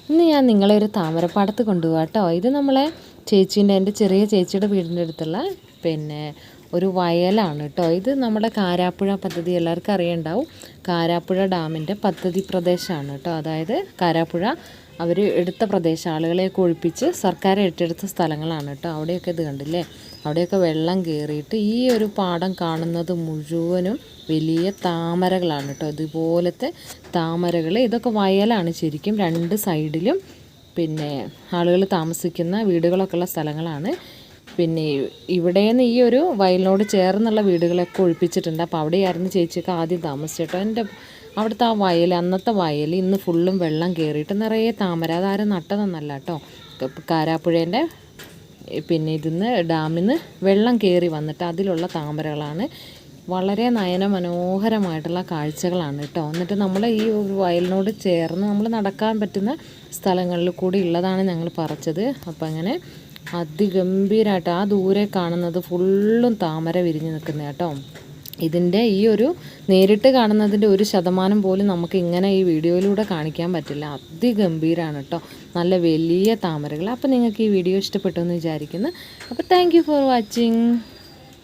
ഇന്ന് ഞാൻ നിങ്ങളെ ഒരു താമരപ്പാടത്ത് കൊണ്ടുപോകാം കേട്ടോ. ഇത് നമ്മളെ എൻ്റെ ചെറിയ ചേച്ചിയുടെ വീടിൻ്റെ അടുത്തുള്ള ഒരു വയലാണ് കേട്ടോ. ഇത് നമ്മുടെ കാരാപ്പുഴ പദ്ധതി എല്ലാവർക്കും അറിയുണ്ടാവും. കാരാപ്പുഴ ഡാമിൻ്റെ പദ്ധതി പ്രദേശമാണ് കേട്ടോ. അതായത് കാരാപ്പുഴ അവർ എടുത്ത പ്രദേശം, ആളുകളെയൊക്കെ ഒഴിപ്പിച്ച് സർക്കാർ ഏറ്റെടുത്ത സ്ഥലങ്ങളാണ് കേട്ടോ. അവിടെയൊക്കെ ഇത് കണ്ടില്ലേ, അവിടെയൊക്കെ വെള്ളം കയറിയിട്ട് ഈ ഒരു പാടം കാണുന്നത് മുഴുവനും വലിയ താമരകളാണ് കേട്ടോ. ഇതുപോലത്തെ താമരകൾ, ഇതൊക്കെ വയലാണ് ശരിക്കും. രണ്ട് സൈഡിലും ആളുകൾ താമസിക്കുന്ന വീടുകളൊക്കെ ഉള്ള സ്ഥലങ്ങളാണ്. ഇവിടേന്ന് ഈ ഒരു വയലിനോട് ചേർന്നുള്ള വീടുകളൊക്കെ ഒഴിപ്പിച്ചിട്ടുണ്ട്. അപ്പോൾ അവിടെയായിരുന്നു ചേച്ചിയൊക്കെ ആദ്യം താമസിച്ചിട്ടോ. അവിടുത്തെ ആ വയൽ, അന്നത്തെ വയൽ ഇന്ന് ഫുള്ളും വെള്ളം കയറിയിട്ട് നിറയെ താമര. അതാരും നട്ടതൊന്നല്ല കേട്ടോ. കാരാപ്പുഴേൻ്റെ ഇതിന്ന് ഡാമിൽ നിന്ന് വെള്ളം കയറി വന്നിട്ട് അതിലുള്ള താമരകളാണ്. വളരെ നയനമനോഹരമായിട്ടുള്ള കാഴ്ചകളാണ് കേട്ടോ. എന്നിട്ട് നമ്മൾ ഈ ഒരു വയലിനോട് ചേർന്ന് നമ്മൾ നടക്കാൻ പറ്റുന്ന സ്ഥലങ്ങളിൽ കൂടി ഉള്ളതാണ് ഞങ്ങൾ പറിച്ചത്. അപ്പോൾ അങ്ങനെ അതിഗംഭീരമായിട്ട് ആ ദൂരെ കാണുന്നത് ഫുള്ളും താമര വിരിഞ്ഞ് നിൽക്കുന്ന കേട്ടോ. ഇതിൻ്റെ ഈ ഒരു നേരിട്ട് കാണുന്നതിൻ്റെ 1% പോലും നമുക്ക് ഇങ്ങനെ ഈ വീഡിയോയിലൂടെ കാണിക്കാൻ പറ്റില്ല. അതിഗംഭീരമാണ് കേട്ടോ. നല്ല വലിയ താമരകൾ. അപ്പോൾ നിങ്ങൾക്ക് ഈ വീഡിയോ ഇഷ്ടപ്പെട്ടു എന്ന് വിചാരിക്കുന്നു. അപ്പോൾ താങ്ക് യു ഫോർ വാച്ചിങ്.